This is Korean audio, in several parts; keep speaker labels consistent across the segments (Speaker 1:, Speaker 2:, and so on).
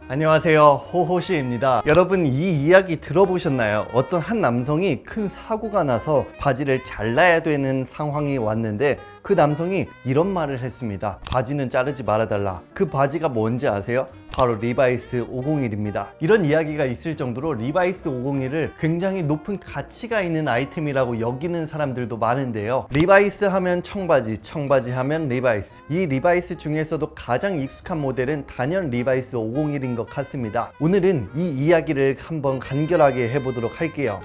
Speaker 1: 안녕하세요, 호호씨입니다. 여러분, 이 이야기 들어보셨나요? 어떤 한 남성이 큰 사고가 나서 바지를 잘라야 되는 상황이 왔는데 그 남성이 이런 말을 했습니다. 바지는 자르지 말아달라. 그 바지가 뭔지 아세요? 바로 리바이스 501입니다. 이런 이야기가 있을 정도로 리바이스 501을 굉장히 높은 가치가 있는 아이템이라고 여기는 사람들도 많은데요. 리바이스 하면 청바지, 청바지 하면 리바이스. 이 리바이스 중에서도 가장 익숙한 모델은 단연 리바이스 501인 것 같습니다. 오늘은 이 이야기를 한번 간결하게 해보도록 할게요.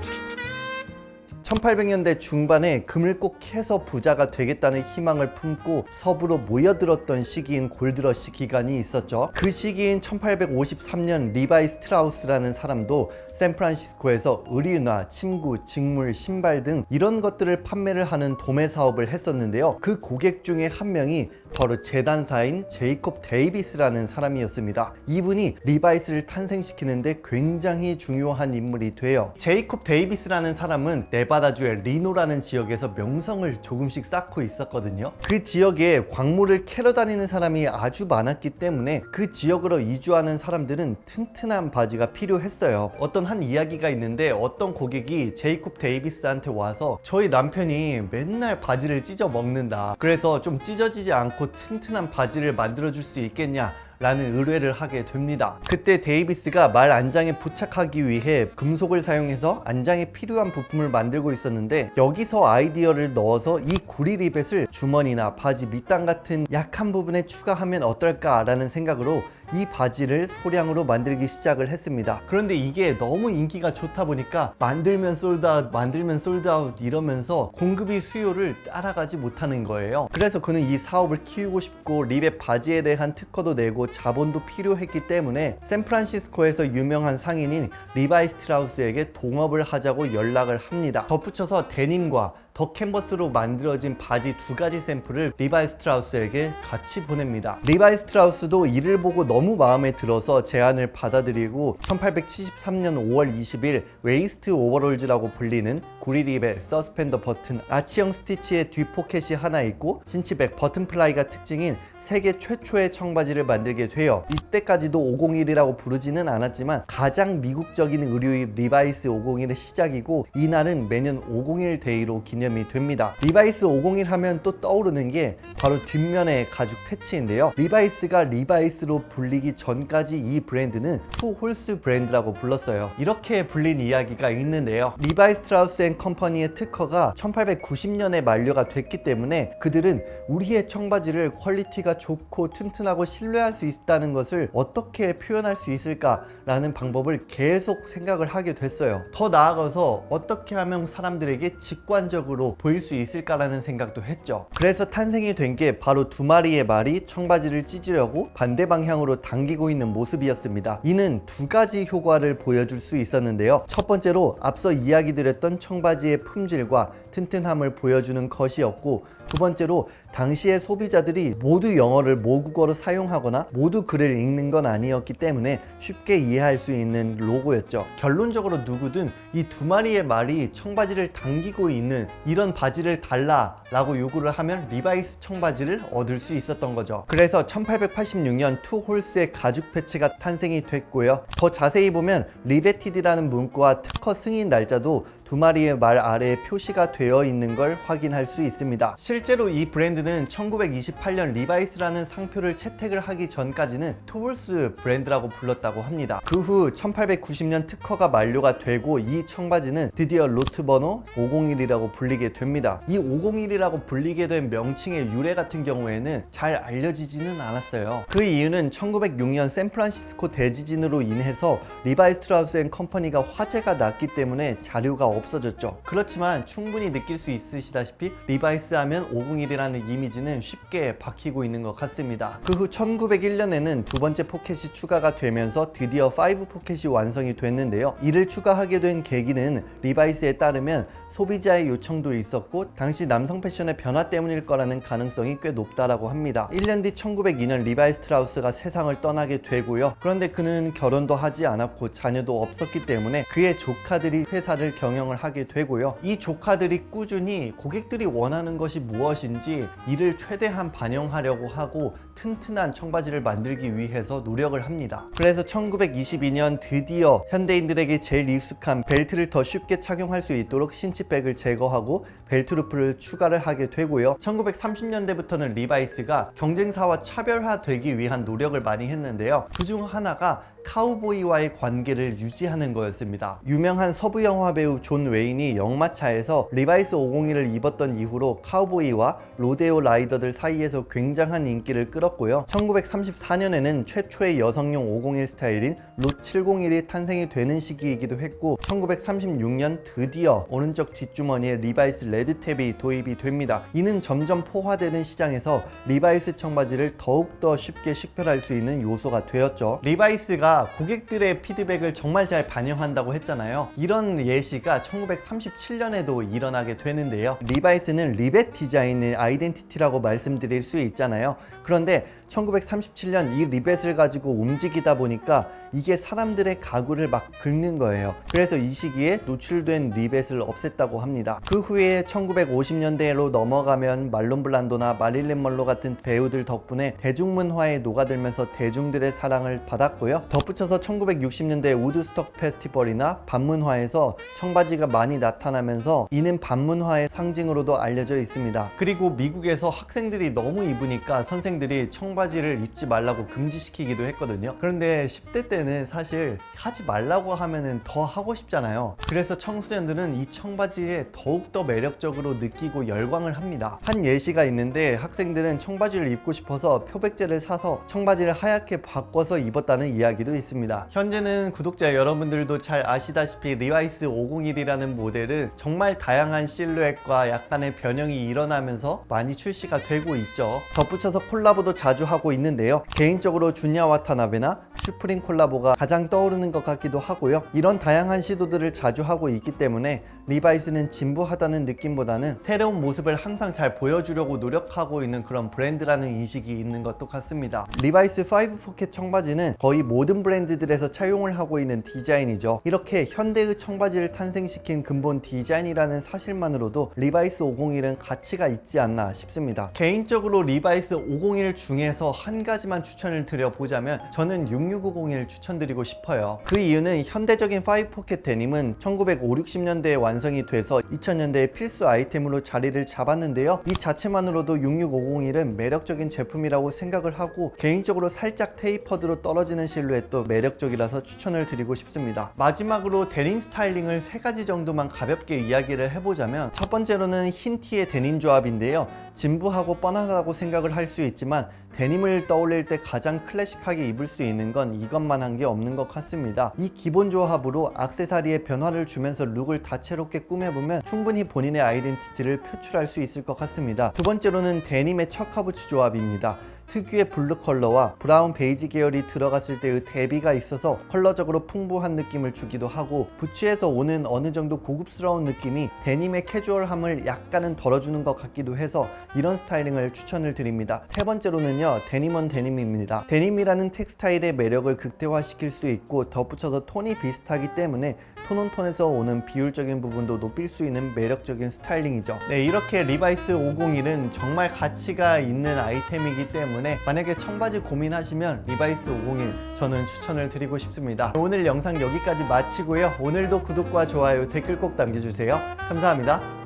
Speaker 1: 1800년대 중반에 금을 꼭 캐서 부자가 되겠다는 희망을 품고 서부로 모여들었던 시기인 골드러시 기간이 있었죠. 그 시기인 1853년 리바이 스트라우스라는 사람도 샌프란시스코에서 의류나 침구, 직물, 신발 등 이런 것들을 판매를 하는 도매 사업을 했었는데요. 그 고객 중에 한 명이 바로 재단사인 제이콥 데이비스라는 사람이었습니다. 이분이 리바이스를 탄생시키는데 굉장히 중요한 인물이 돼요. 제이콥 데이비스라는 사람은 네바다주의 리노라는 지역에서 명성을 조금씩 쌓고 있었거든요. 그 지역에 광물을 캐러 다니는 사람이 아주 많았기 때문에 그 지역으로 이주하는 사람들은 튼튼한 바지가 필요했어요. 어떤 한 이야기가 있는데 어떤 고객이 제이콥 데이비스한테 와서 저희 남편이 맨날 바지를 찢어 먹는다. 그래서 좀 찢어지지 않고 튼튼한 바지를 만들어 줄 수 있겠냐? 라는 의뢰를 하게 됩니다. 그때 데이비스가 말 안장에 부착하기 위해 금속을 사용해서 안장에 필요한 부품을 만들고 있었는데 여기서 아이디어를 넣어서 이 구리 리벳을 주머니나 바지 밑단 같은 약한 부분에 추가하면 어떨까 라는 생각으로 이 바지를 소량으로 만들기 시작을 했습니다. 그런데 이게 너무 인기가 좋다 보니까 만들면 솔드아웃, 만들면 솔드아웃 이러면서 공급이 수요를 따라가지 못하는 거예요. 그래서 그는 이 사업을 키우고 싶고 리벳 바지에 대한 특허도 내고 자본도 필요했기 때문에 샌프란시스코에서 유명한 상인인 리바이 스트라우스에게 동업을 하자고 연락을 합니다. 덧붙여서 데님과 더 캔버스로 만들어진 바지 두 가지 샘플을 리바이 스트라우스에게 같이 보냅니다. 리바이 스트라우스도 이를 보고 너무 마음에 들어서 제안을 받아들이고 1873년 5월 20일 웨이스트 오버롤즈라고 불리는 구리 리벳, 서스펜더 버튼, 아치형 스티치의 뒤 포켓이 하나 있고 신치백 버튼 플라이가 특징인 세계 최초의 청바지를 만들게 돼요. 이때까지도 501이라고 부르지는 않았지만 가장 미국적인 의류의 리바이스 501의 시작이고 이날은 매년 501 데이로 기념이 됩니다. 리바이스 501 하면 또 떠오르는 게 바로 뒷면의 가죽 패치인데요. 리바이스가 리바이스로 불리기 전까지 이 브랜드는 투 홀스 브랜드라고 불렀어요. 이렇게 불린 이야기가 있는데요. 리바이 스트라우스 앤 컴퍼니의 특허가 1890년에 만료가 됐기 때문에 그들은 우리의 청바지를 퀄리티가 좋고 튼튼하고 신뢰할 수 있다는 것을 어떻게 표현할 수 있을까라는 방법을 계속 생각을 하게 됐어요. 더 나아가서 어떻게 하면 사람들에게 직관적으로 보일 수 있을까라는 생각도 했죠. 그래서 탄생이 된 게 바로 두 마리의 말이 청바지를 찢으려고 반대 방향으로 당기고 있는 모습이었습니다. 이는 두 가지 효과를 보여줄 수 있었는데요. 첫 번째로 앞서 이야기 드렸던 청바지의 품질과 튼튼함을 보여주는 것이었고, 두 번째로 당시의 소비자들이 모두 영어를 모국어로 사용하거나 모두 글을 읽는 건 아니었기 때문에 쉽게 이해할 수 있는 로고였죠. 결론적으로 누구든 이 두 마리의 말이 청바지를 당기고 있는 이런 바지를 달라 라고 요구를 하면 리바이스 청바지를 얻을 수 있었던 거죠. 그래서 1886년 투 홀스의 가죽 패치가 탄생이 됐고요. 더 자세히 보면 리베티드라는 문구와 특허 승인 날짜도 두 마리의 말 아래에 표시가 되어 있는 걸 확인할 수 있습니다. 실제로 이 브랜드는 1928년 리바이스라는 상표를 채택을 하기 전까지는 투홀스 브랜드라고 불렀다고 합니다. 그 후 1890년 특허가 만료가 되고 이 청바지는 드디어 로트 번호 501이라고 불리게 됩니다. 이 501이라고 불리게 된 명칭의 유래 같은 경우에는 잘 알려지지는 않았어요. 그 이유는 1906년 샌프란시스코 대지진으로 인해서 리바이 스트라우스 앤 컴퍼니가 화재가 났기 때문에 자료가 없어졌죠. 그렇지만 충분히 느낄 수 있으시다시피 리바이스 하면 501이라는 이미지는 쉽게 박히고 있는 것 같습니다. 그 후 1901년에는 두 번째 포켓이 추가가 되면서 드디어 5 포켓이 완성이 됐는데요. 이를 추가하게 된 계기는 리바이스에 따르면 소비자의 요청도 있었고 당시 남성 패션의 변화 때문일 거라는 가능성이 꽤 높다라고 합니다. 1년 뒤 1902년 리바이 스트라우스가 세상을 떠나게 되고요. 그런데 그는 결혼도 하지 않았고 자녀도 없었기 때문에 그의 조카들이 회사를 경영을 하게 되고요. 이 조카들이 꾸준히 고객들이 원하는 것이 무엇인지 이를 최대한 반영하려고 하고 튼튼한 청바지를 만들기 위해서 노력을 합니다. 그래서 1922년 드디어 현대인들에게 제일 익숙한 벨트를 더 쉽게 착용할 수 있도록 신치백을 제거하고 벨트 루프를 추가를 하게 되고요. 1930년대부터는 리바이스가 경쟁사와 차별화되기 위한 노력을 많이 했는데요. 그중 하나가 카우보이와의 관계를 유지하는 거였습니다. 유명한 서부 영화 배우 존 웨인이 역마차에서 리바이스 501을 입었던 이후로 카우보이와 로데오 라이더들 사이에서 굉장한 인기를 끌었고요. 1934년에는 최초의 여성용 501 스타일인 롯 701이 탄생이 되는 시기이기도 했고 1936년 드디어 오른쪽 뒷주머니에 리바이스 레드탭이 도입이 됩니다. 이는 점점 포화되는 시장에서 리바이스 청바지를 더욱더 쉽게 식별할 수 있는 요소가 되었죠. 리바이스가 고객들의 피드백을 정말 잘 반영한다고 했잖아요. 이런 예시가 1937년에도 일어나게 되는데요. 리바이스는 리벳 디자인의 아이덴티티라고 말씀드릴 수 있잖아요. 그런데 1937년 이 리벳을 가지고 움직이다 보니까 이게 사람들의 가구를 막 긁는 거예요. 그래서 이 시기에 노출된 리벳을 없앴다고 합니다. 그 후에 1950년대로 넘어가면 말론 블란도나 마릴린 먼로 같은 배우들 덕분에 대중문화에 녹아들면서 대중들의 사랑을 받았고요. 덧붙여서 1960년대 우드스톡 페스티벌이나 반문화에서 청바지가 많이 나타나면서 이는 반문화의 상징으로도 알려져 있습니다. 그리고 미국에서 학생들이 너무 입으니까 선생들이 청바지를 입지 말라고 금지시키기도 했거든요. 그런데 10대 때는 사실 하지 말라고 하면은 더 하고 싶잖아요. 그래서 청소년들은 이 청바지에 더욱더 매력적으로 느끼고 열광을 합니다. 한 예시가 있는데 학생들은 청바지를 입고 싶어서 표백제를 사서 청바지를 하얗게 바꿔서 입었다는 이야기도 있습니다. 현재는 구독자 여러분들도 잘 아시다시피 리바이스 501이라는 모델은 정말 다양한 실루엣과 약간의 변형이 일어나면서 많이 출시가 되고 있죠. 덧붙여서 콜라보도 자주 하고 있는데요. 개인적으로 주냐 와타나베나 슈프림 콜라보가 가장 떠오르는 것 같기도 하고요. 이런 다양한 시도들을 자주 하고 있기 때문에 리바이스는 진부하다는 느낌보다는 새로운 모습을 항상 잘 보여주려고 노력하고 있는 그런 브랜드라는 인식이 있는 것도 같습니다. 리바이스 5 포켓 청바지는 거의 모든 브랜드들에서 차용을 하고 있는 디자인이죠. 이렇게 현대의 청바지를 탄생시킨 근본 디자인이라는 사실만으로도 리바이스 501은 가치가 있지 않나 싶습니다. 개인적으로 리바이스 501 중에서 한 가지만 추천을 드려보자면 저는 66501 추천드리고 싶어요. 그 이유는 현대적인 5 포켓 데님은 1950, 60년대에 완성이 돼서 2000년대의 필수 아이템으로 자리를 잡았는데요. 이 자체만으로도 66501은 매력적인 제품이라고 생각을 하고 개인적으로 살짝 테이퍼드로 떨어지는 실루엣도 매력적이라서 추천을 드리고 싶습니다. 마지막으로 데님 스타일링을 3가지 정도만 가볍게 이야기를 해보자면 첫 번째로는 흰 티의 데님 조합인데요. 진부하고 뻔하다고 생각을 할 수 있지만 데님을 떠올릴 때 가장 클래식하게 입을 수 있는 건 이것만 한 게 없는 것 같습니다. 이 기본 조합으로 액세서리에 변화를 주면서 룩을 다채롭게 꾸며보면 충분히 본인의 아이덴티티를 표출할 수 있을 것 같습니다. 두 번째로는 데님의 척커부츠 조합입니다. 특유의 블루 컬러와 브라운 베이지 계열이 들어갔을 때의 대비가 있어서 컬러적으로 풍부한 느낌을 주기도 하고 부츠에서 오는 어느 정도 고급스러운 느낌이 데님의 캐주얼함을 약간은 덜어주는 것 같기도 해서 이런 스타일링을 추천을 드립니다. 세 번째로는요, 데님 온 데님입니다. 데님이라는 텍스타일의 매력을 극대화시킬 수 있고 덧붙여서 톤이 비슷하기 때문에 톤온톤에서 오는 비율적인 부분도 높일 수 있는 매력적인 스타일링이죠. 네, 이렇게 리바이스 501은 정말 가치가 있는 아이템이기 때문에 만약에 청바지 고민하시면 리바이스 501 저는 추천을 드리고 싶습니다. 오늘 영상 여기까지 마치고요. 오늘도 구독과 좋아요, 댓글 꼭 남겨주세요. 감사합니다.